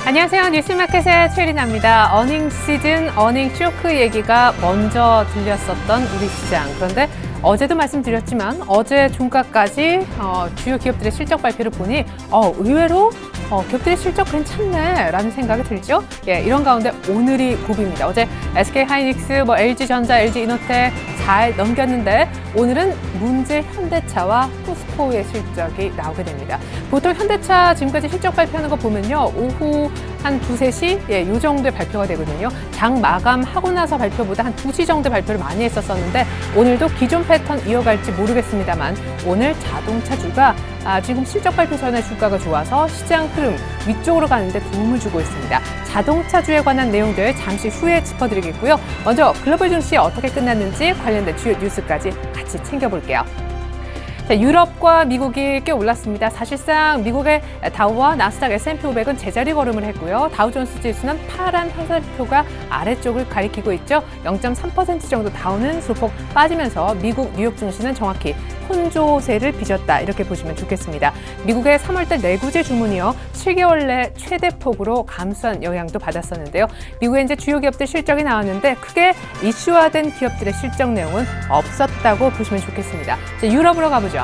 안녕하세요. 뉴스마켓의 최리나입니다. 어닝 시즌, 어닝 쇼크 얘기가 먼저 들렸었던 우리 시장. 그런데 어제도 말씀드렸지만 어제 종가까지 주요 기업들의 실적 발표를 보니 의외로 기업들의 실적 괜찮네 라는 생각이 들죠. 예, 이런 가운데 오늘이 고비입니다. 어제 SK하이닉스, LG전자, LG이노텍 잘 넘겼는데 오늘은 문제 현대차와 포스코의 실적이 나오게 됩니다. 보통 현대차 지금까지 실적 발표하는 거 보면요. 오후 한 2, 3시 요 정도의 발표가 되거든요. 장 마감하고 나서 발표보다 한 2시 정도 발표를 많이 했었었는데 오늘도 기존 패턴 이어갈지 모르겠습니다만 오늘 자동차주가 지금 실적 발표 전에 주가가 좋아서 시장 흐름 위쪽으로 가는데 도움을 주고 있습니다. 자동차주에 관한 내용들 잠시 후에 짚어드리겠고요. 먼저 글로벌 증시 어떻게 끝났는지 관련된 주요 뉴스까지 같이 챙겨볼게요. 자, 유럽과 미국이 꽤 올랐습니다. 사실상 미국의 다우와 나스닥 S&P 500은 제자리 걸음을 했고요. 다우존스 지수는 파란 화살표가 아래쪽을 가리키고 있죠. 0.3% 정도 다우는 소폭 빠지면서 미국 뉴욕 증시는 정확히 혼조세를 빚었다 이렇게 보시면 좋겠습니다. 미국의 3월달 내구재 주문이요 7개월 내 최대 폭으로 감소한 영향도 받았었는데요. 미국의 이제 주요 기업들 실적이 나왔는데 크게 이슈화된 기업들의 실적 내용은 없었다고 보시면 좋겠습니다. 자, 유럽으로 가보죠.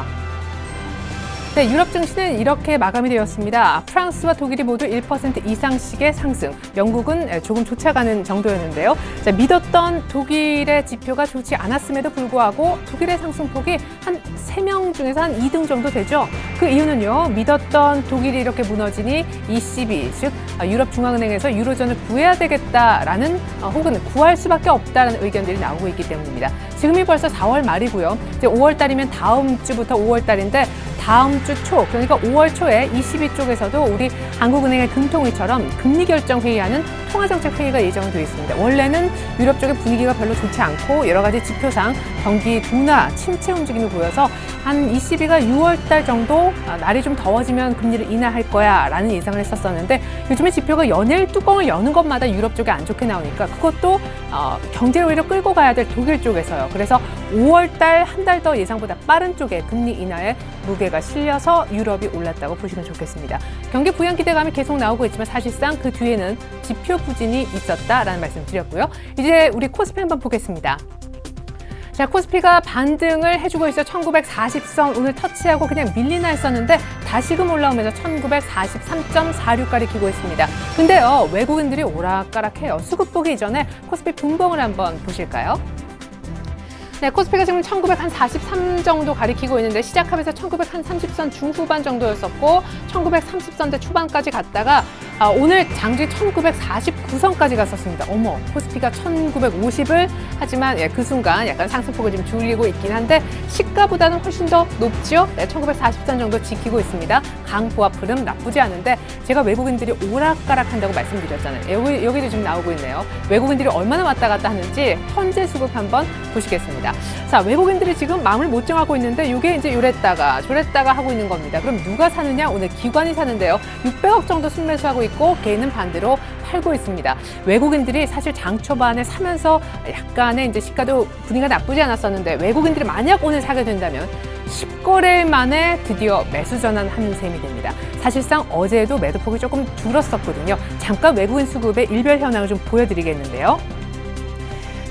네, 유럽 증시는 이렇게 마감이 되었습니다. 프랑스와 독일이 모두 1% 이상씩의 상승, 영국은 조금 쫓아가는 정도였는데요. 자, 믿었던 독일의 지표가 좋지 않았음에도 불구하고 독일의 상승폭이 한 3명 중에서 한 2등 정도 되죠. 그 이유는요, 믿었던 독일이 이렇게 무너지니 ECB, 즉 유럽중앙은행에서 유로존을 구해야 되겠다라는 혹은 구할 수밖에 없다라는 의견들이 나오고 있기 때문입니다. 지금이 벌써 4월 말이고요. 이제 5월 달이면 다음 주부터 5월 달인데 다음 주 초, 그러니까 5월 초에 ECB 쪽에서도 우리 한국은행의 금통위처럼 금리 결정 회의하는 통화정책 회의가 예정되어 있습니다. 원래는 유럽 쪽의 분위기가 별로 좋지 않고 여러 가지 지표상 경기 둔화, 침체 움직임을 보여서 한 ECB가 6월 달 정도 날이 좀 더워지면 금리를 인하할 거야 라는 예상을 했었는데 요즘에 지표가 연일 뚜껑을 여는 것마다 유럽 쪽에 안 좋게 나오니까 그것도 경제를 오히려 끌고 가야 될 독일 쪽에서요. 그래서 5월 달 한 달 더 예상보다 빠른 쪽에 금리 인하에 무게가 실려서 유럽이 올랐다고 보시면 좋겠습니다. 경기 부양 기대감이 계속 나오고 있지만 사실상 그 뒤에는 지표 부진이 있었다라는 말씀 드렸고요. 이제 우리 코스피 한번 보겠습니다. 자, 코스피가 반등을 해주고 있어 1940선 오늘 터치하고 그냥 밀리나 했었는데 다시금 올라오면서 1943.46 가리키고 있습니다. 근데요, 외국인들이 오락가락해요. 수급 보기 이전에 코스피 분봉을 한번 보실까요? 네, 코스피가 지금 1943 정도 가리키고 있는데 시작하면서 1930선 중후반 정도였었고 1930선대 초반까지 갔다가 오늘 장중 1949선까지 갔었습니다. 어머, 코스피가 1950을 하지만 그 순간 약간 상승폭을 좀 줄이고 있긴 한데 시가보다는 훨씬 더 높죠. 네, 1940선 정도 지키고 있습니다. 강보합 흐름 나쁘지 않은데 제가 외국인들이 오락가락한다고 말씀드렸잖아요. 여기도 지금 나오고 있네요. 외국인들이 얼마나 왔다 갔다 하는지 현재 수급 한번 보시겠습니다. 자, 외국인들이 지금 마음을 못 정하고 있는데 이게 이제 요랬다가 저랬다가 하고 있는 겁니다. 그럼 누가 사느냐? 오늘 기관이 사는데요. 600억 정도 순매수하고 있고 개인은 반대로 팔고 있습니다. 외국인들이 사실 장 초반에 사면서 약간의 이제 시가도 분위기가 나쁘지 않았었는데 외국인들이 만약 오늘 사게 된다면 10거래일 만에 드디어 매수 전환하는 셈이 됩니다. 사실상 어제도 매도폭이 조금 줄었었거든요. 잠깐 외국인 수급의 일별 현황을 좀 보여드리겠는데요.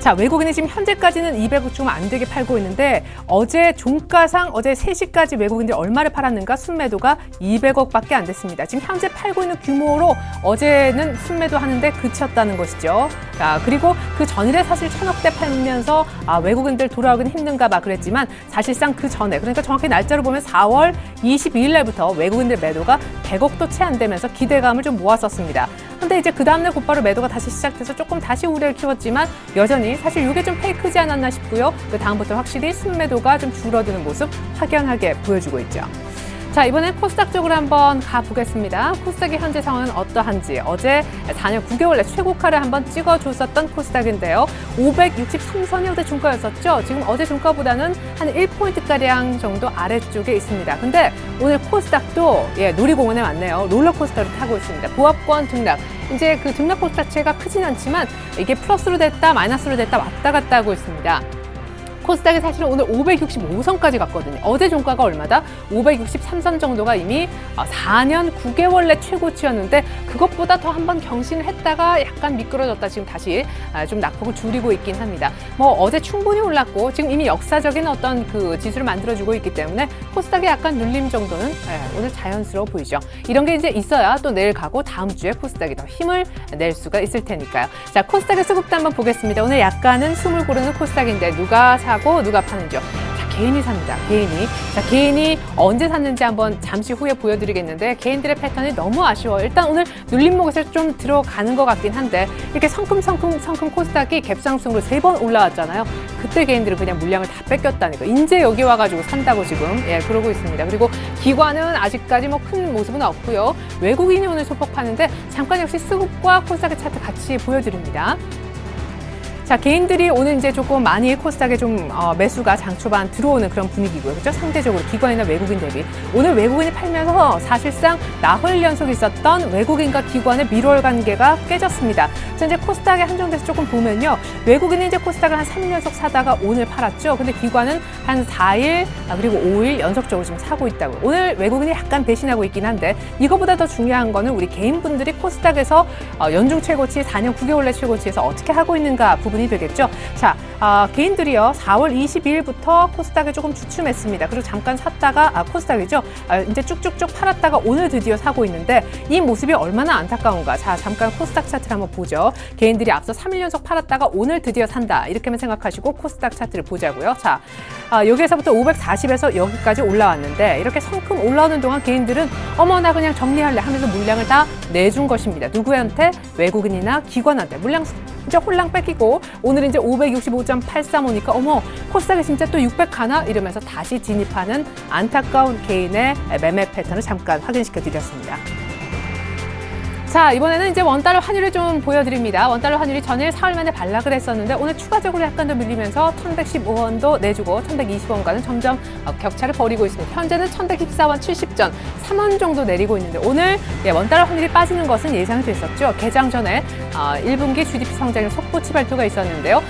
자, 외국인이 지금 현재까지는 200억 좀 안 되게 팔고 있는데 어제 종가상 어제 3시까지 외국인들이 얼마를 팔았는가 순매도가 200억밖에 안 됐습니다. 지금 현재 팔고 있는 규모로 어제는 순매도 하는데 그쳤다는 것이죠. 자, 그리고 그 전일에 사실 1000억대 팔면서 외국인들 돌아오긴 힘든가 봐 그랬지만 사실상 그 전에 그러니까 정확히 날짜로 보면 4월 22일 날부터 외국인들 매도가 100억도 채 안 되면서 기대감을 좀 모았었습니다. 근데 이제 그 다음날 곧바로 매도가 다시 시작돼서 조금 다시 우려를 키웠지만 여전히 사실 이게 좀 페이크지 않았나 싶고요. 그 다음부터 확실히 순매도가 좀 줄어드는 모습 확연하게 보여주고 있죠. 자, 이번엔 코스닥 쪽으로 한번 가보겠습니다. 코스닥의 현재 상황은 어떠한지 어제 4년 9개월 내 최고가를 한번 찍어줬었던 코스닥인데요. 563선이어대 종가였었죠. 지금 어제 종가보다는 한 1포인트가량 정도 아래쪽에 있습니다. 근데 오늘 코스닥도 놀이공원에 왔네요. 롤러코스터를 타고 있습니다. 보합권 등락. 이제 그 등락폭 자체가 크진 않지만 이게 플러스로 됐다 마이너스로 됐다 왔다 갔다 하고 있습니다. 코스닥이 사실은 오늘 565선까지 갔거든요. 어제 종가가 얼마다? 563선 정도가 이미 4년 9개월 내 최고치였는데 그것보다 더 한번 경신을 했다가 약간 미끄러졌다 지금 다시 좀 낙폭을 줄이고 있긴 합니다. 뭐 어제 충분히 올랐고 지금 이미 역사적인 어떤 그 지수를 만들어주고 있기 때문에 코스닥의 약간 눌림 정도는 오늘 자연스러워 보이죠. 이런 게 이제 있어야 또 내일 가고 다음 주에 코스닥이 더 힘을 낼 수가 있을 테니까요. 자, 코스닥의 수급도 한번 보겠습니다. 오늘 약간은 숨을 고르는 코스닥인데 누가 사고 누가 파는지요. 자, 개인이 삽니다. 개인이. 자, 개인이 언제 샀는지 한번 잠시 후에 보여드리겠는데 개인들의 패턴이 너무 아쉬워요. 일단 오늘 눌림목에서 좀 들어가는 것 같긴 한데 이렇게 성큼 코스닥이 갭상승으로 3번 올라왔잖아요. 그때 개인들은 그냥 물량을 다 뺏겼다니까. 이제 여기 와가지고 산다고 지금 그러고 있습니다. 그리고 기관은 아직까지 뭐 큰 모습은 없고요. 외국인이 오늘 소폭 파는데 잠깐 역시 수급과 코스닥의 차트 같이 보여드립니다. 자, 개인들이 오늘 이제 조금 많이 코스닥에 좀 매수가 장 초반 들어오는 그런 분위기고요. 그렇죠? 상대적으로 기관이나 외국인 대비. 오늘 외국인이 팔면서 사실상 나흘 연속 있었던 외국인과 기관의 밀월 관계가 깨졌습니다. 자, 이제 코스닥에 한정돼서 조금 보면요. 외국인이 이제 코스닥을 한 3일 연속 사다가 오늘 팔았죠. 근데 기관은 한 4일 그리고 5일 연속적으로 지금 사고 있다고요. 오늘 외국인이 약간 배신하고 있긴 한데 이거보다 더 중요한 거는 우리 개인분들이 코스닥에서 연중 최고치 4년 9개월 내 최고치에서 어떻게 하고 있는가 부분이 되겠죠. 자, 개인들이요. 4월 22일부터 코스닥에 조금 주춤했습니다. 그리고 잠깐 샀다가 코스닥이죠. 이제 쭉쭉쭉 팔았다가 오늘 드디어 사고 있는데 이 모습이 얼마나 안타까운가. 자, 잠깐 코스닥 차트를 한번 보죠. 개인들이 앞서 3일 연속 팔았다가 오늘 드디어 산다. 이렇게만 생각하시고 코스닥 차트를 보자고요. 자, 여기에서부터 540에서 여기까지 올라왔는데 이렇게 성큼 올라오는 동안 개인들은 어머 나 그냥 정리할래 하면서 물량을 다 내준 것입니다. 누구한테? 외국인이나 기관한테. 물량 진짜 홀랑 뺏기고 오늘 이제 565.835니까 어머 코스닥이 진짜 또 600 가나? 이러면서 다시 진입하는 안타까운 개인의 매매 패턴을 잠깐 확인시켜 드렸습니다. 자, 이번에는 이제 원달러 환율을 좀 보여드립니다. 원달러 환율이 전일 사흘 만에 반락을 했었는데 오늘 추가적으로 약간 더 밀리면서 1115원도 내주고 1120원과는 점점 격차를 벌이고 있습니다. 현재는 1114원 70전 3원 정도 내리고 있는데 오늘 원달러 환율이 빠지는 것은 예상이 됐었죠. 개장 전에 1분기 GDP 성장률 속보치 발표가 있었는데요.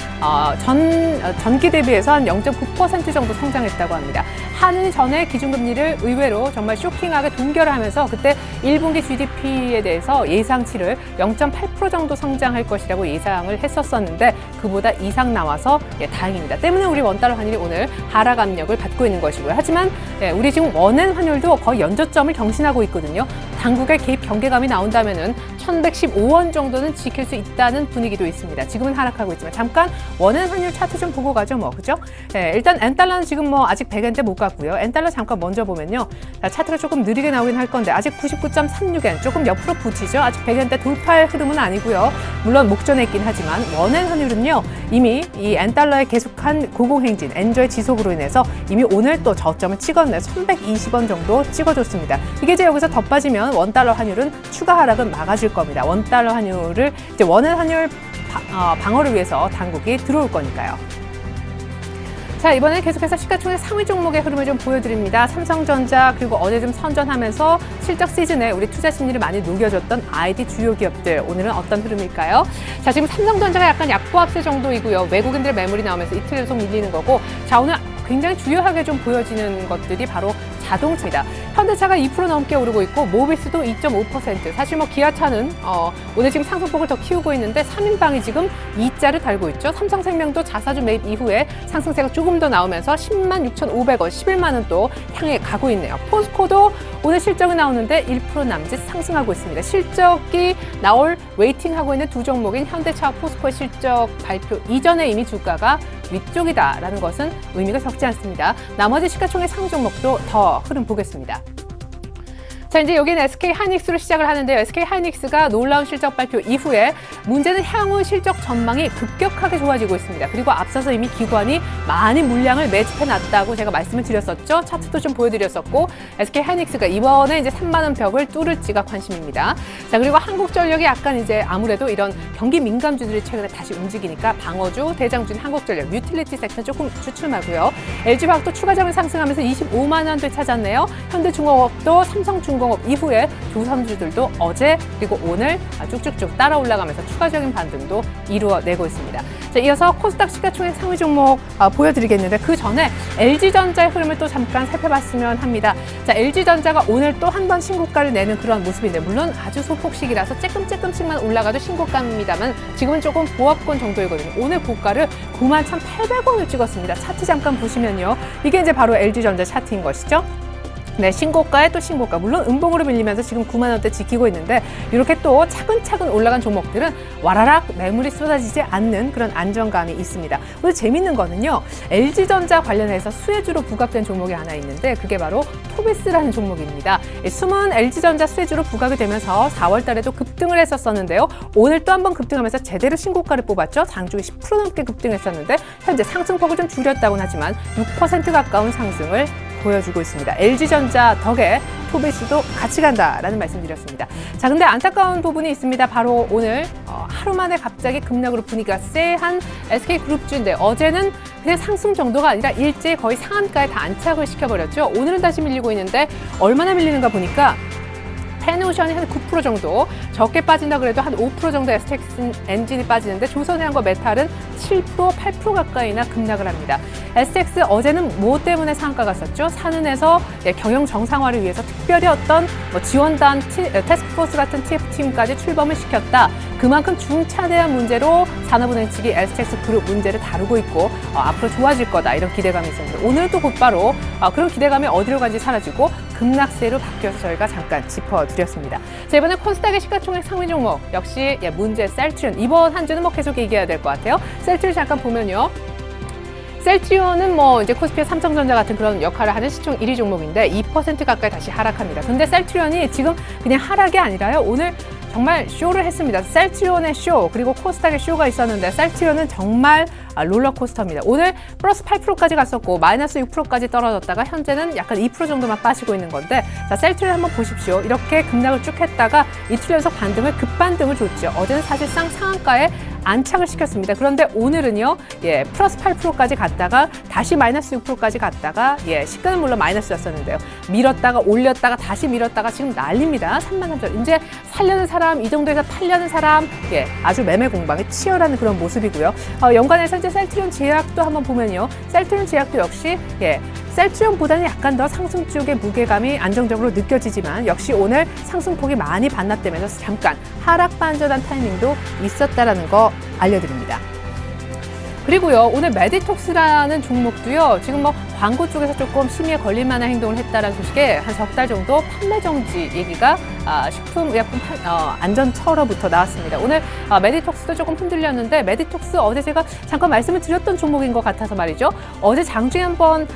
전기 대비해서 한 0.9% 정도 성장했다고 합니다. 한은이 전에 기준금리를 의외로 정말 쇼킹하게 동결을 하면서 그때 1분기 GDP에 대해서 예상치를 0.8% 정도 성장할 것이라고 예상을 했었었는데 그보다 이상 나와서 다행입니다. 때문에 우리 원달러 환율이 오늘 하락 압력을 받고 있는 것이고요. 하지만 우리 지금 원엔 환율도 거의 연저점을 경신하고 있거든요. 당국의 개입 경계감이 나온다면은 1115원 정도는 지킬 수 있다는 분위기도 있습니다. 지금은 하락하고 있지만 잠깐 원엔 환율 차트 좀 보고 가죠, 뭐 그죠? 일단 엔달러는 지금 뭐 아직 100엔대 못 갔고요. 엔달러 잠깐 먼저 보면요, 차트가 조금 느리게 나오긴 할 건데 아직 99.36엔 조금 옆으로 붙이죠. 아직 100엔대 돌파할 흐름은 아니고요. 물론 목전에 있긴 하지만 원엔 환율은요 이미 이 엔달러의 계속한 고공행진, 엔저의 지속으로 인해서 이미 오늘 또 저점을 찍었네요. 1120원 정도 찍어줬습니다. 이게 이제 여기서 더 빠지면 원달러 환율은 추가 하락은 막아질 겁니다. 원달러 환율을 이제 원엔 환율 방어를 위해서 당국이 들어올 거니까요. 자, 이번에 계속해서 시가총액 상위 종목의 흐름을 좀 보여드립니다. 삼성전자 그리고 어제 좀 선전하면서 실적 시즌에 우리 투자 심리를 많이 녹여줬던 ID 주요 기업들 오늘은 어떤 흐름일까요? 자, 지금 삼성전자가 약간 약보합세 정도이고요. 외국인들의 매물이 나오면서 이틀 연속 밀리는 거고, 자 오늘 굉장히 주요하게 좀 보여지는 것들이 바로 자동차입니다. 현대차가 2% 넘게 오르고 있고 모비스도 2.5%. 사실 뭐 기아차는 오늘 지금 상승폭을 더 키우고 있는데 3인방이 지금 2자를 달고 있죠. 삼성생명도 자사주 매입 이후에 상승세가 조금 더 나오면서 106,500원, 11만 원 또 향해 가고 있네요. 포스코도 오늘 실적이 나오는데 1% 남짓 상승하고 있습니다. 실적이 나올 웨이팅하고 있는 두 종목인 현대차와 포스코의 실적 발표 이전에 이미 주가가 위쪽이다라는 것은 의미가 적지 않습니다. 나머지 시가총액 상위 종목도 더 흐름 보겠습니다. 자, 이제 여기는 SK하이닉스로 시작을 하는데요. SK하이닉스가 놀라운 실적 발표 이후에 문제는 향후 실적 전망이 급격하게 좋아지고 있습니다. 그리고 앞서서 이미 기관이 많은 물량을 매집해 놨다고 제가 말씀을 드렸었죠. 차트도 좀 보여드렸었고, SK하이닉스가 이번에 이제 3만 원 벽을 뚫을지가 관심입니다. 자, 그리고 한국전력이 약간 이제 아무래도 이런 경기 민감주들이 최근에 다시 움직이니까 방어주, 대장주인 한국전력, 유틸리티 섹터 조금 주춤하고요. LG화학도 추가적인 상승하면서 25만 원 되찾았네요. 현대중공업도 삼성중공업 이후에 두 선주들도 어제 그리고 오늘 쭉쭉쭉 따라 올라가면서 추가적인 반등도 이루어내고 있습니다. 자, 이어서 코스닥 시가총액 상위 종목 보여드리겠는데 그 전에 LG전자의 흐름을 또 잠깐 살펴봤으면 합니다. 자, LG전자가 오늘 또 한 번 신고가를 내는 그런 모습인데 물론 아주 소폭식이라서 조금씩만 올라가도 신고가입니다만 지금은 조금 보합권 정도이거든요. 오늘 고가를 91,800원을 찍었습니다. 차트 잠깐 보시면요. 이게 이제 바로 LG전자 차트인 것이죠. 네, 신고가에 또 신고가. 물론 음봉으로 밀리면서 지금 9만 원대 지키고 있는데 이렇게 또 차근차근 올라간 종목들은 와라락 매물이 쏟아지지 않는 그런 안정감이 있습니다. 오늘 재밌는 거는요. LG전자 관련해서 수혜주로 부각된 종목이 하나 있는데 그게 바로 토비스라는 종목입니다. 숨은 LG전자 수혜주로 부각이 되면서 4월 달에도 급등을 했었는데요. 오늘 또 한 번 급등하면서 제대로 신고가를 뽑았죠. 장중에 10% 넘게 급등했었는데 현재 상승폭을 좀 줄였다고는 하지만 6% 가까운 상승을 보여주고 있습니다. LG전자 덕에 토비스도 같이 간다라는 말씀드렸습니다. 자, 근데 안타까운 부분이 있습니다. 바로 오늘 하루 만에 갑자기 급락으로 분위기가 쎄한 SK그룹주인데 어제는 그냥 상승 정도가 아니라 일제히 거의 상한가에 다 안착을 시켜버렸죠. 오늘은 다시 밀리고 있는데 얼마나 밀리는가 보니까 펜오션이 한 9% 정도, 적게 빠진다 그래도 한 5% 정도 STX 엔진이 빠지는데 조선해양과 메탈은 7%, 8% 가까이나 급락을 합니다. STX 어제는 뭐 때문에 상한가 갔었죠? 산은에서 경영 정상화를 위해서 특별히 어떤 지원단 태스크포스 같은 TF팀까지 출범을 시켰다. 그만큼 중차대한 문제로 산업은행 측이 STX 그룹 문제를 다루고 있고 앞으로 좋아질 거다 이런 기대감이 있었는데 오늘도 곧바로 그런 기대감이 어디로 간지 사라지고 급락세로 바뀌어서 저희가 잠깐 짚어드렸습니다. 자, 이번에 코스닥의 시가총액 상위 종목 역시 문제 셀트리온. 이번 한 주는 계속 얘기해야 될 것 같아요. 셀트리온 잠깐 보면요. 셀트리온은 이제 코스피 삼성전자 같은 그런 역할을 하는 시총 1위 종목인데 2% 가까이 다시 하락합니다. 근데 셀트리온이 지금 그냥 하락이 아니라요. 오늘 정말 쇼를 했습니다. 셀트리온의 쇼 그리고 코스닥의 쇼가 있었는데 셀트리온은 정말 롤러코스터입니다. 오늘 플러스 8%까지 갔었고 마이너스 6%까지 떨어졌다가 현재는 약간 2% 정도만 빠지고 있는 건데 자, 셀트리온 한번 보십시오. 이렇게 급락을 쭉 했다가 이틀 연속 반등을 급반등을 줬죠. 어제는 사실상 상한가에 안착을 시켰습니다. 그런데 오늘은요, 플러스 8%까지 갔다가 다시 마이너스 6%까지 갔다가 시가는 물론 마이너스였었는데요. 밀었다가 올렸다가 다시 밀었다가 지금 난립니다. 33,000원. 이제 살려는 사람, 이 정도에서 팔려는 사람, 아주 매매 공방이 치열한 그런 모습이고요. 연간에서 이제 셀트리온 제약도 한번 보면요. 셀트리온 제약도 역시 셀트리온보다는 약간 더 상승 쪽의 무게감이 안정적으로 느껴지지만 역시 오늘 상승폭이 많이 반납되면서 잠깐 하락 반전한 타이밍도 있었다라는 거 알려드립니다. 그리고요, 오늘 메디톡스라는 종목도요, 지금 광고 쪽에서 조금 심의에 걸릴 만한 행동을 했다는 소식에 한 석 달 정도 판매 정지 얘기가 식품의약품 안전처로부터 나왔습니다. 오늘 메디톡스도 조금 흔들렸는데 메디톡스 어제 제가 잠깐 말씀을 드렸던 종목인 것 같아서 말이죠. 어제 장중에 한번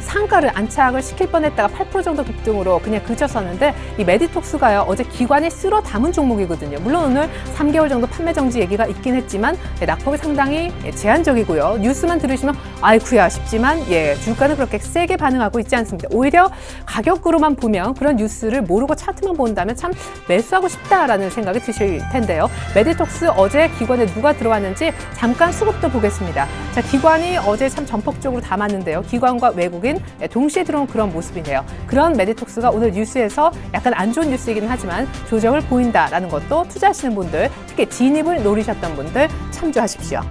상가를 안착을 시킬 뻔했다가 8% 정도 급등으로 그냥 그쳤었는데 이 메디톡스가요 어제 기관이 쓸어 담은 종목이거든요. 물론 오늘 3개월 정도 판매 정지 얘기가 있긴 했지만 낙폭이 상당히 제한적이고요. 뉴스만 들으시면 아이쿠야 싶지만 주가는 그렇게 세게 반응하고 있지 않습니다. 오히려 가격으로만 보면 그런 뉴스를 모르고 차트만 본다면 참 매수하고 싶다라는 생각이 드실 텐데요. 메디톡스 어제 기관에 누가 들어왔는지 잠깐 수급도 보겠습니다. 자, 기관이 어제 참 전폭적으로 담았는데요. 기관과 외국인 동시에 들어온 그런 모습이네요. 그런 메디톡스가 오늘 뉴스에서 약간 안 좋은 뉴스이긴 하지만 조정을 보인다라는 것도 투자하시는 분들, 특히 진입을 노리셨던 분들 참조하십시오.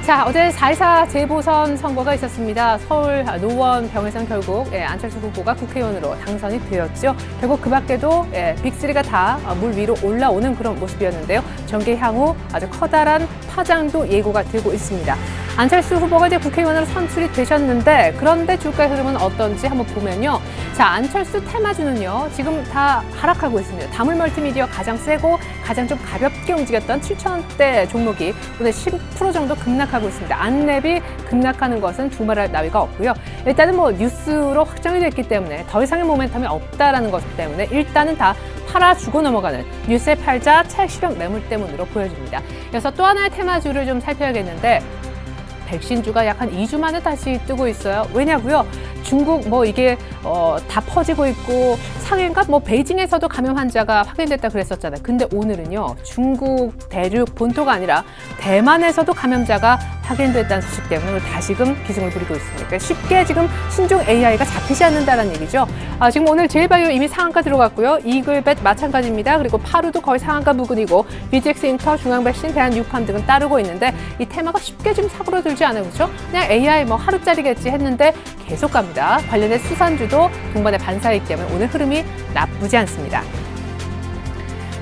자, 어제 4.24 재보선 선거가 있었습니다. 서울 노원 병에서는 결국 안철수 후보가 국회의원으로 당선이 되었죠. 결국 그 밖에도 빅3가 다 물 위로 올라오는 그런 모습이었는데요. 정계 향후 아주 커다란 파장도 예고가 되고 있습니다. 안철수 후보가 이제 국회의원으로 선출이 되셨는데 그런데 주가의 흐름은 어떤지 한번 보면요. 자, 안철수 테마주는요. 지금 다 하락하고 있습니다. 다물 멀티미디어 가장 세고 가장 좀 가볍게 움직였던 7,000원대 종목이 오늘 10% 정도 급락하고 있습니다. 안랩이 급락하는 것은 두말할 나위가 없고요. 일단은 뉴스로 확정이 됐기 때문에 더 이상의 모멘텀이 없다라는 것 때문에 일단은 다 팔아주고 넘어가는 뉴스의 팔자 차익 실현 매물 때문으로 보여집니다. 그래서 또 하나의 테마주를 좀 살펴야겠는데 백신주가 약 한 2주 만에 다시 뜨고 있어요. 왜냐고요? 중국 이게 다 퍼지고 있고 상해인가 뭐 베이징에서도 감염 환자가 확인됐다 그랬었잖아요. 근데 오늘은요 중국 대륙 본토가 아니라 대만에서도 감염자가 확인됐다는 소식 때문에 오늘 다시금 기승을 부리고 있습니다. 그러니까 쉽게 지금 신종 AI가 잡히지 않는다는 얘기죠. 지금 오늘 제일바이오 이미 상한가 들어갔고요. 이글벳 마찬가지입니다. 그리고 파루도 거의 상한가 부근이고 BGX 인터, 중앙백신, 대한유팜 등은 따르고 있는데 이 테마가 쉽게 좀 사고로들지 않아요. 그렇죠? 그냥 AI 뭐 하루짜리겠지 했는데 계속 갑니다. 관련된 수산주도 동반의 반사이기 때문에 오늘 흐름이 나쁘지 않습니다.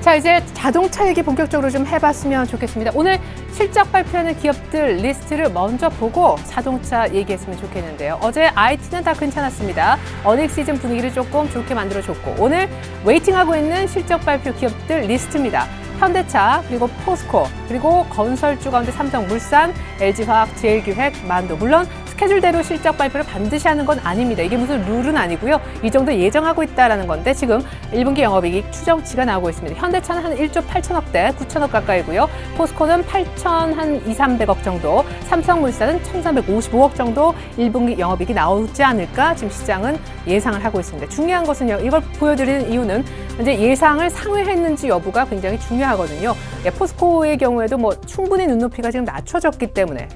자, 이제 자동차 얘기 본격적으로 좀 해봤으면 좋겠습니다. 오늘 실적 발표하는 기업들 리스트를 먼저 보고 자동차 얘기했으면 좋겠는데요. 어제 IT는 다 괜찮았습니다. 어닝 시즌 분위기를 조금 좋게 만들어줬고 오늘 웨이팅하고 있는 실적 발표 기업들 리스트입니다. 현대차, 그리고 포스코, 그리고 건설주 가운데 삼성물산, LG화학, 제일기획, 만도. 물론 스케줄대로 실적 발표를 반드시 하는 건 아닙니다. 이게 무슨 룰은 아니고요. 이 정도 예정하고 있다는 건데 지금 1분기 영업이익 추정치가 나오고 있습니다. 현대차는 한 1조 8천억대, 9천억 가까이고요. 포스코는 8천 한 2, 300억 정도, 삼성물산은 1,355억 정도 1분기 영업이익이 나오지 않을까 지금 시장은 예상을 하고 있습니다. 중요한 것은요. 이걸 보여드리는 이유는 이제 예상을 상회했는지 여부가 굉장히 중요하거든요. 포스코의 경우에도 뭐 충분히 눈높이가 지금 낮춰졌기 때문에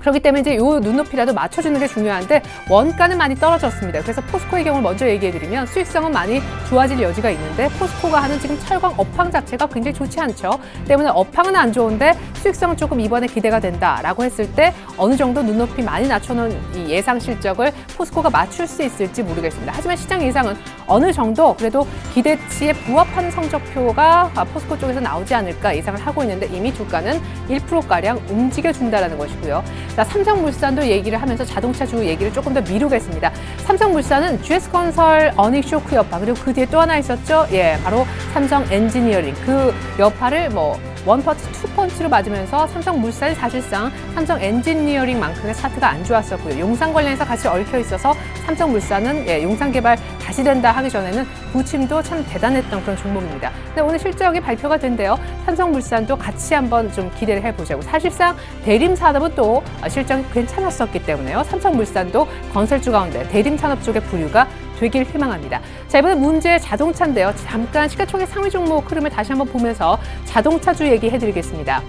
그렇기 때문에 이제 요 눈높이라도 맞춰주는 게 중요한데 원가는 많이 떨어졌습니다. 그래서 포스코의 경우를 먼저 얘기해드리면 수익성은 많이 좋아질 여지가 있는데 포스코가 하는 지금 철강 업황 자체가 굉장히 좋지 않죠. 때문에 업황은 안 좋은데 수익성은 조금 이번에 기대가 된다라고 했을 때 어느 정도 눈높이 많이 낮춰놓은 이 예상 실적을 포스코가 맞출 수 있을지 모르겠습니다. 하지만 시장 예상은 어느 정도 그래도 기대치에 부합하는 성적표가 포스코 쪽에서 나오지 않을까 예상을 하고 있는데 이미 주가는 1%가량 움직여준다는 것이고요. 자, 삼성물산도 얘기를 하면서 자동차주 얘기를 조금 더 미루겠습니다. 삼성물산은 GS건설 어닝 쇼크 여파 그리고 그 뒤에 또 하나 있었죠. 예, 바로 삼성 엔지니어링 그 여파를 뭐 원펀치, 투펀치로 맞으면서 삼성물산이 사실상 삼성 엔지니어링만큼의 차트가 안 좋았었고요. 용산 관련해서 같이 얽혀 있어서 삼성물산은 용산 개발 다시 된다 하기 전에는 부침도 참 대단했던 그런 종목입니다. 근데 오늘 실적이 발표가 된대요. 삼성물산도 같이 한번 좀 기대를 해보자고. 사실상 대림산업은 또 실적이 괜찮았었기 때문에요. 삼성물산도 건설주 가운데 대림산업 쪽의 부류가 되길 희망합니다. 자, 이번에 문제 자동차인데요. 잠깐 시가총액 상위 종목 흐름을 다시 한번 보면서 자동차주 얘기해드리겠습니다.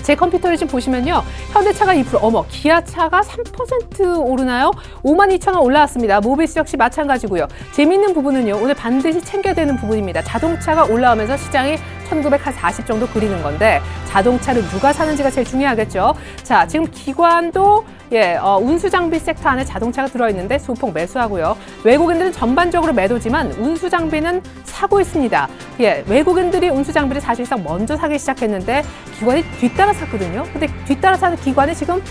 제 컴퓨터를 지금 보시면요. 현대차가 2%, 어머, 기아차가 3% 오르나요? 52,000원 올라왔습니다. 모비스 역시 마찬가지고요. 재미있는 부분은요. 오늘 반드시 챙겨야 되는 부분입니다. 자동차가 올라오면서 시장이 1940 정도 그리는 건데 자동차를 누가 사는지가 제일 중요하겠죠. 자, 지금 기관도 운수장비 섹터 안에 자동차가 들어있는데 소폭 매수하고요. 외국인들은 전반적으로 매도지만 운수장비는 사고 있습니다. 외국인들이 운수장비를 사실상 먼저 사기 시작했는데 기관이 뒤따라 샀거든요. 근데 뒤따라 사는 기관이 지금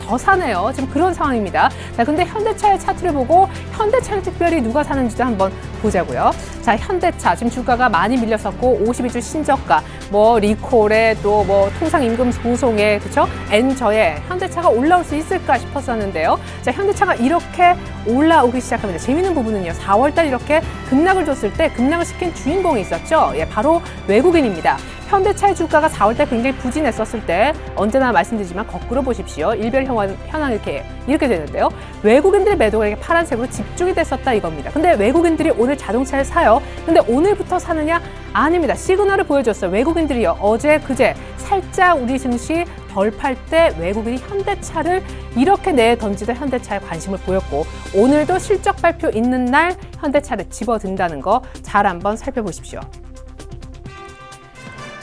더 사네요. 지금 그런 상황입니다. 자, 근데 현대차의 차트를 보고 현대차를 특별히 누가 사는지도 한번 보자고요. 자, 현대차 지금 주가가 많이 밀렸었고 52주 신저가, 뭐 리콜에 또 뭐 통상임금 소송에 그렇죠? 엔저에 현대차가 올라올 수 있을까 싶었었는데요. 자, 현대차가 이렇게 올라오기 시작합니다. 재미있는 부분은요. 4월달 이렇게 급락을 줬을 때 급락을 시킨 주인공이 있었죠. 바로 외국인입니다. 현대차의 주가가 4월달 굉장히 부진했었을 때 언제나 말씀드리지만 거꾸로 보십시오. 일별 현황 이렇게 되는데요. 외국인들의 매도가 이렇게 파란색으로 집중이 됐었다 이겁니다. 근데 외국인들이 오늘 자동차를 사요. 근데 오늘부터 사느냐? 아닙니다. 시그널을 보여줬어요. 외국인들이요. 어제 그제 살짝 우리 증시 덜 팔 때 외국인이 현대차를 이렇게 내던지던 현대차에 관심을 보였고 오늘도 실적 발표 있는 날 현대차를 집어든다는 거 잘 한번 살펴보십시오.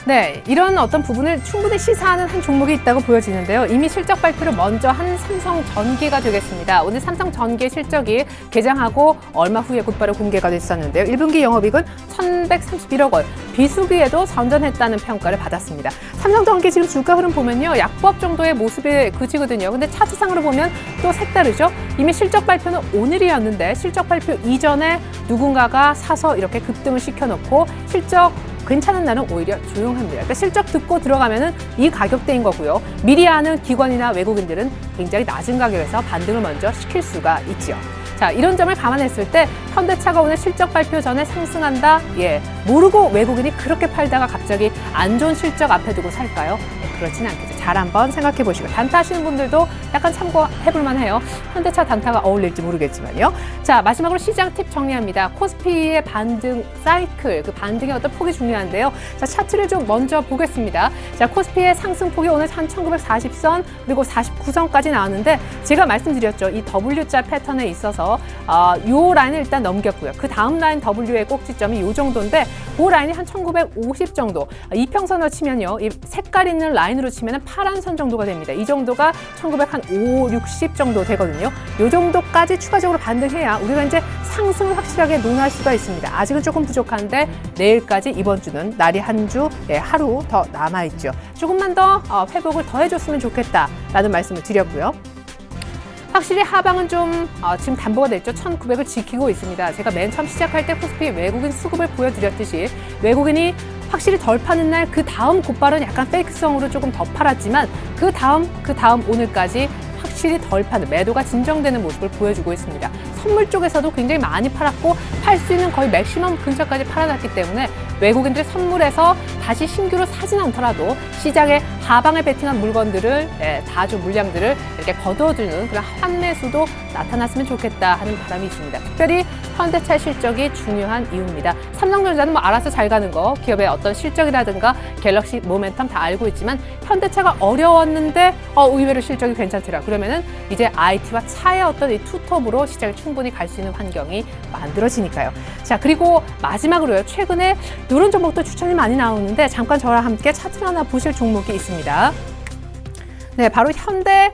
네, 이런 어떤 부분을 충분히 시사하는 한 종목이 있다고 보여지는데요. 이미 실적 발표를 먼저 한 삼성전기가 되겠습니다. 오늘 삼성전기 실적이 개장하고 얼마 후에 곧바로 공개가 됐었는데요. 1분기 영업이익은 1,131억 원, 비수기에도 선전했다는 평가를 받았습니다. 삼성전기 지금 주가 흐름 보면요. 약보합 정도의 모습에 그치거든요. 근데 차트상으로 보면 또 색다르죠. 이미 실적 발표는 오늘이었는데 실적 발표 이전에 누군가가 사서 이렇게 급등을 시켜놓고 실적 괜찮은 날은 오히려 조용합니다. 그러니까 실적 듣고 들어가면은 이 가격대인 거고요. 미리 아는 기관이나 외국인들은 굉장히 낮은 가격에서 반등을 먼저 시킬 수가 있지요. 자, 이런 점을 감안했을 때 현대차가 오늘 실적 발표 전에 상승한다? 모르고 외국인이 그렇게 팔다가 갑자기 안 좋은 실적 앞에 두고 살까요? 그렇지는 않겠죠. 잘 한번 생각해 보시고 단타 하시는 분들도 약간 참고해볼 만해요. 현대차 단타가 어울릴지 모르겠지만요. 자, 마지막으로 시장 팁 정리합니다. 코스피의 반등 사이클, 그 반등의 어떤 폭이 중요한데요. 자, 차트를 좀 먼저 보겠습니다. 자, 코스피의 상승폭이 오늘 한 1940선 그리고 49선까지 나왔는데 제가 말씀드렸죠. 이 W자 패턴에 있어서 요 라인을 일단 넘겼고요. 그 다음 라인 W의 꼭지점이 요 정도인데 그 라인이 한 1950 정도. 이평선으로 치면요. 이 색깔 있는 라인으로 치면 파란 선 정도가 됩니다. 이 정도가 1950, 60 정도 되거든요. 요 정도까지 추가적으로 반등해야 우리가 이제 상승을 확실하게 논할 수가 있습니다. 아직은 조금 부족한데 내일까지 이번 주는 날이 한 주, 하루 더 남아있죠. 조금만 더 회복을 더 해줬으면 좋겠다라는 말씀을 드렸고요. 확실히 하방은 좀 지금 담보가 됐죠. 1900을 지키고 있습니다. 제가 맨 처음 시작할 때 코스피 외국인 수급을 보여드렸듯이 외국인이 확실히 덜 파는 날 그 다음 곧바로 약간 페이크성으로 조금 더 팔았지만 그 다음 오늘까지 확실히 덜 파는 매도가 진정되는 모습을 보여주고 있습니다. 선물 쪽에서도 굉장히 많이 팔았고 팔 수 있는 거의 맥시멈 근처까지 팔아놨기 때문에 외국인들 선물에서 다시 신규로 사진 않더라도 시장에 하방에 베팅한 물건들을 다주 물량들을 이렇게 거둬주는 그런 환매수도 나타났으면 좋겠다 하는 바람이 있습니다. 특별히 현대차 실적이 중요한 이유입니다. 삼성전자는 뭐 알아서 잘 가는 거, 기업의 어떤 실적이라든가 갤럭시 모멘텀 다 알고 있지만 현대차가 어려웠는데 의외로 실적이 괜찮더라. 그러면은 이제 IT와 차의 어떤 이 투톱으로 시장에 충분히 갈 수 있는 환경이 만들어지니까요. 자, 그리고 마지막으로요. 최근에 이런 종목도 추천이 많이 나오는데 잠깐 저랑 함께 차트 하나 보실 종목이 있습니다. 네, 바로 현대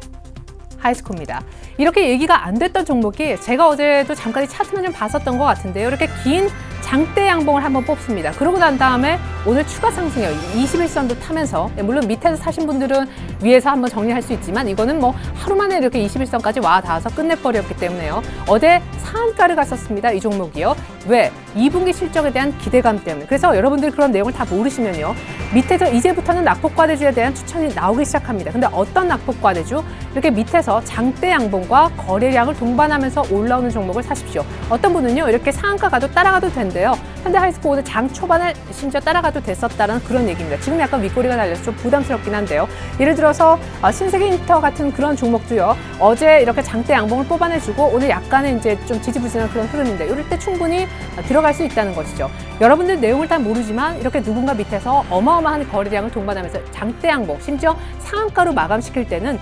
하이스코입니다. 이렇게 얘기가 안 됐던 종목이 제가 어제도 잠깐 이 차트만 좀 봤었던 것 같은데요. 이렇게 긴 장대 양봉을 한번 뽑습니다. 그러고 난 다음에 오늘 추가 상승이에요. 21선도 타면서 물론 밑에서 사신 분들은 위에서 한번 정리할 수 있지만 이거는 뭐 하루 만에 이렇게 21선까지 와 닿아서 끝내버렸기 때문에요. 어제 상한가를 갔었습니다. 이 종목이요. 왜? 2분기 실적에 대한 기대감 때문에. 그래서 여러분들 그런 내용을 다 모르시면요. 밑에서 이제부터는 낙폭과대주에 대한 추천이 나오기 시작합니다. 근데 어떤 낙폭과대주? 이렇게 밑에서 장대 양봉과 거래량을 동반하면서 올라오는 종목을 사십시오. 어떤 분은요. 이렇게 상한가 가도 따라가도 된대요. 현대 하이스코 오늘 장 초반에 심지어 따라가도 됐었다는 그런 얘기입니다. 지금 약간 윗꼬리가 달려서 좀 부담스럽긴 한데요. 예를 들어서 신세계 인터 같은 그런 종목도요. 어제 이렇게 장대 양봉을 뽑아내주고 오늘 약간의 이제 좀 지지부진한 그런 흐름인데 이럴 때 충분히 들어갈 수 있다는 것이죠. 여러분들 내용을 다 모르지만 이렇게 누군가 밑에서 어마어마한 거래량을 동반하면서 장대 양봉, 심지어 상한가로 마감시킬 때는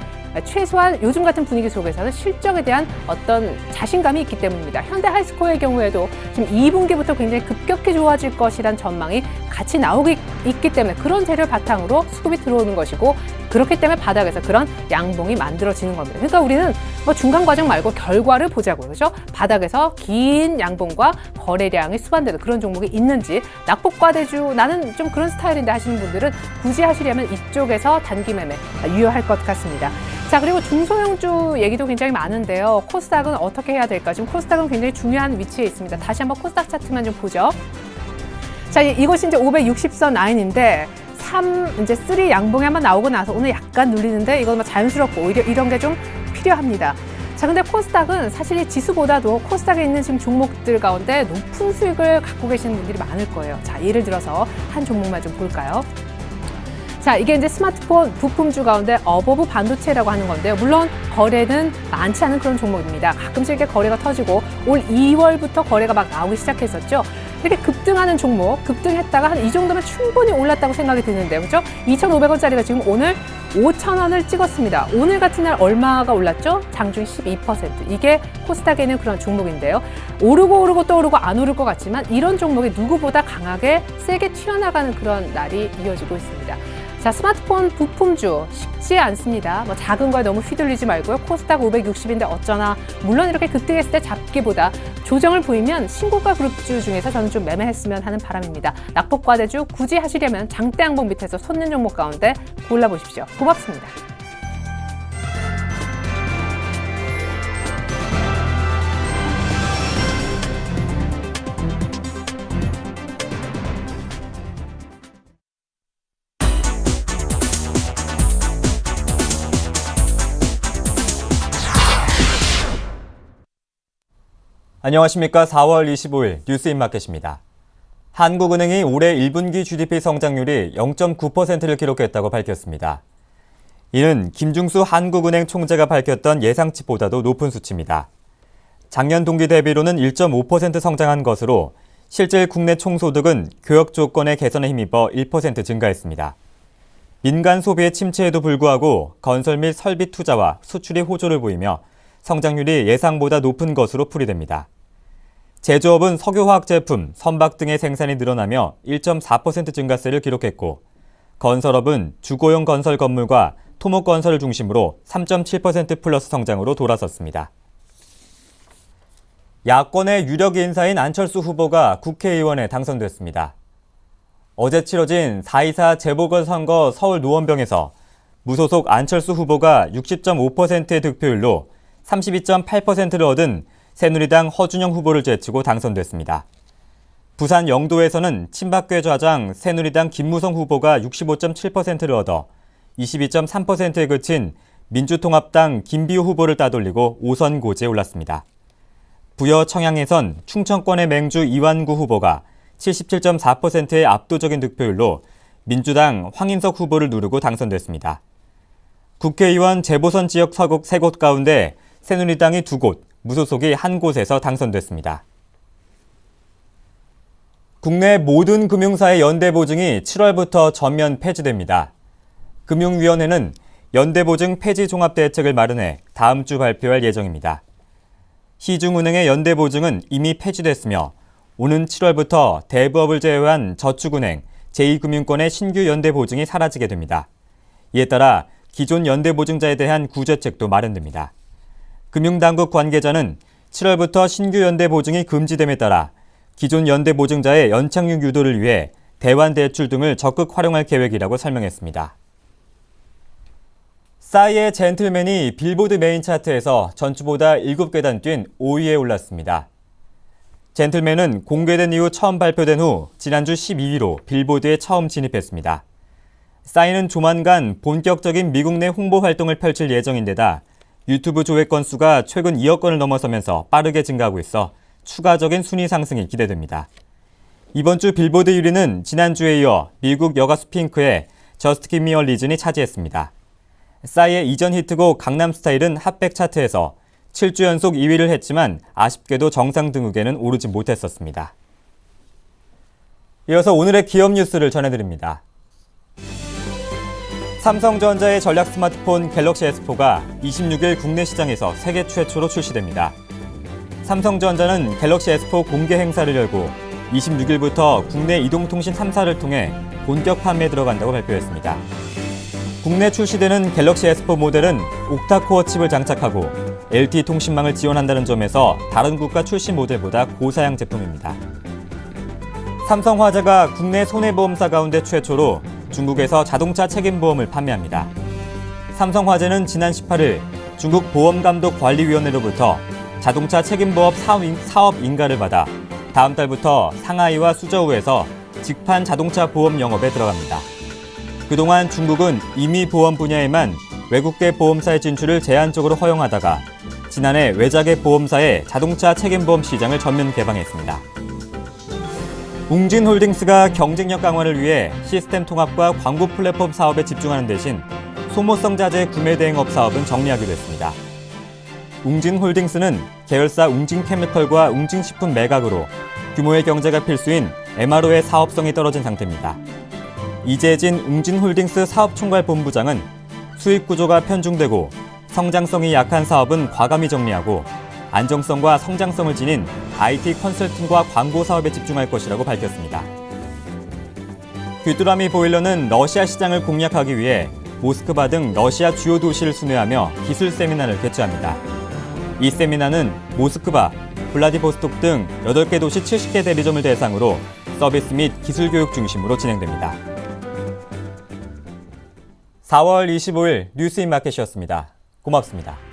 최소한 요즘 같은 분위기 속에서는 실적에 대한 어떤 자신감이 있기 때문입니다. 현대 하이스코어의 경우에도 지금 2분기부터 굉장히 급격히 좋아질 것이란 전망이 같이 나오고 있기 때문에 그런 재료를 바탕으로 수급이 들어오는 것이고 그렇기 때문에 바닥에서 그런 양봉이 만들어지는 겁니다. 그러니까 우리는 뭐 중간 과정 말고 결과를 보자고요. 그렇죠? 바닥에서 긴 양봉과 거래량이 수반되는 그런 종목이 있는지 낙폭과대주 나는 좀 그런 스타일인데 하시는 분들은 굳이 하시려면 이쪽에서 단기 매매 유효할 것 같습니다. 자, 그리고 중소형주 얘기도 굉장히 많은데요. 코스닥은 어떻게 해야 될까? 지금 코스닥은 굉장히 중요한 위치에 있습니다. 다시 한번 코스닥 차트만 좀 보죠. 자, 이것이 이제 560선 라인인데 3 양봉이 한번 나오고 나서 오늘 약간 눌리는데 이건 뭐 자연스럽고 오히려 이런 게 좀 필요합니다. 자, 근데 코스닥은 사실 이 지수보다도 코스닥에 있는 지금 종목들 가운데 높은 수익을 갖고 계시는 분들이 많을 거예요. 자, 예를 들어서 한 종목만 좀 볼까요? 자, 이게 이제 스마트폰 부품주 가운데 어버브 반도체라고 하는 건데요. 물론 거래는 많지 않은 그런 종목입니다. 가끔씩 이렇게 거래가 터지고 올 2월부터 거래가 막 나오기 시작했었죠. 이렇게 급등하는 종목, 급등했다가 한 이 정도면 충분히 올랐다고 생각이 드는데요. 그렇죠? 2,500원짜리가 지금 오늘 5,000원을 찍었습니다. 오늘 같은 날 얼마가 올랐죠? 장중 12%. 이게 코스닥에 있는 그런 종목인데요. 오르고 또 오르고 안 오를 것 같지만 이런 종목이 누구보다 강하게 세게 튀어나가는 그런 날이 이어지고 있습니다. 자, 스마트폰 부품주 쉽지 않습니다. 뭐 작은 거에 너무 휘둘리지 말고요. 코스닥 560인데 어쩌나 물론 이렇게 급등했을 때 잡기보다 조정을 보이면 신고가 그룹주 중에서 저는 좀 매매했으면 하는 바람입니다. 낙폭과대주 굳이 하시려면 장대 양봉 밑에서 솟는 종목 가운데 골라보십시오. 고맙습니다. 안녕하십니까. 4월 25일 뉴스인마켓입니다. 한국은행이 올해 1분기 GDP 성장률이 0.9%를 기록했다고 밝혔습니다. 이는 김중수 한국은행 총재가 밝혔던 예상치보다도 높은 수치입니다. 작년 동기 대비로는 1.5% 성장한 것으로 실질 국내 총소득은 교역 조건의 개선에 힘입어 1% 증가했습니다. 민간 소비의 침체에도 불구하고 건설 및 설비 투자와 수출이 호조를 보이며 성장률이 예상보다 높은 것으로 풀이됩니다. 제조업은 석유화학 제품, 선박 등의 생산이 늘어나며 1.4% 증가세를 기록했고, 건설업은 주거용 건설 건물과 토목 건설을 중심으로 3.7% 플러스 성장으로 돌아섰습니다. 야권의 유력 인사인 안철수 후보가 국회의원에 당선됐습니다. 어제 치러진 4.24 재보궐선거 서울 노원병에서 무소속 안철수 후보가 60.5%의 득표율로 32.8%를 얻은 새누리당 허준영 후보를 제치고 당선됐습니다. 부산 영도에서는 친박계 좌장 새누리당 김무성 후보가 65.7%를 얻어 22.3%에 그친 민주통합당 김비호 후보를 따돌리고 5선 고지에 올랐습니다. 부여 청양에선 충청권의 맹주 이완구 후보가 77.4%의 압도적인 득표율로 민주당 황인석 후보를 누르고 당선됐습니다. 국회의원 재보선 지역 3곳 가운데 새누리당이 2곳, 무소속이 1곳에서 당선됐습니다. 국내 모든 금융사의 연대보증이 7월부터 전면 폐지됩니다. 금융위원회는 연대보증 폐지 종합대책을 마련해 다음 주 발표할 예정입니다. 시중은행의 연대보증은 이미 폐지됐으며 오는 7월부터 대부업을 제외한 저축은행, 제2금융권의 신규 연대보증이 사라지게 됩니다. 이에 따라 기존 연대보증자에 대한 구제책도 마련됩니다. 금융당국 관계자는 7월부터 신규 연대보증이 금지됨에 따라 기존 연대보증자의 연착륙 유도를 위해 대환대출 등을 적극 활용할 계획이라고 설명했습니다. 싸이의 젠틀맨이 빌보드 메인 차트에서 전주보다 7계단 뛴 5위에 올랐습니다. 젠틀맨은 공개된 이후 처음 발표된 후 지난주 12위로 빌보드에 처음 진입했습니다. 싸이는 조만간 본격적인 미국 내 홍보 활동을 펼칠 예정인데다 유튜브 조회 건수가 최근 2억 건을 넘어서면서 빠르게 증가하고 있어 추가적인 순위 상승이 기대됩니다. 이번 주 빌보드 1위는 지난주에 이어 미국 여가수 핑크의 Just Give Me a Reason이 차지했습니다. 싸이의 이전 히트곡 강남스타일은 핫백 차트에서 7주 연속 2위를 했지만 아쉽게도 정상 등극에는 오르지 못했었습니다. 이어서 오늘의 기업 뉴스를 전해드립니다. 삼성전자의 전략 스마트폰 갤럭시 S4가 26일 국내 시장에서 세계 최초로 출시됩니다. 삼성전자는 갤럭시 S4 공개 행사를 열고 26일부터 국내 이동통신 3사를 통해 본격 판매에 들어간다고 발표했습니다. 국내 출시되는 갤럭시 S4 모델은 옥타코어 칩을 장착하고 LTE 통신망을 지원한다는 점에서 다른 국가 출시 모델보다 고사양 제품입니다. 삼성화재가 국내 손해보험사 가운데 최초로 중국에서 자동차 책임보험을 판매합니다. 삼성화재는 지난 18일 중국 보험감독관리위원회로부터 자동차 책임보험 사업 인가를 받아 다음 달부터 상하이와 수저우에서 직판 자동차 보험 영업에 들어갑니다. 그동안 중국은 임의 보험 분야에만 외국계 보험사의 진출을 제한적으로 허용하다가 지난해 외자계 보험사의 자동차 책임보험 시장을 전면 개방했습니다. 웅진홀딩스가 경쟁력 강화를 위해 시스템 통합과 광고 플랫폼 사업에 집중하는 대신 소모성 자재 구매 대행업 사업은 정리하기로 했습니다. 웅진홀딩스는 계열사 웅진케미컬과 웅진식품 매각으로 규모의 경제가 필수인 MRO의 사업성이 떨어진 상태입니다. 이재진 웅진홀딩스 사업총괄본부장은 수익 구조가 편중되고 성장성이 약한 사업은 과감히 정리하고 안정성과 성장성을 지닌 IT 컨설팅과 광고 사업에 집중할 것이라고 밝혔습니다. 귀뚜라미 보일러는 러시아 시장을 공략하기 위해 모스크바 등 러시아 주요 도시를 순회하며 기술 세미나를 개최합니다. 이 세미나는 모스크바, 블라디보스톡 등 8개 도시 70개 대리점을 대상으로 서비스 및 기술 교육 중심으로 진행됩니다. 4월 25일 뉴스인마켓이었습니다. 고맙습니다.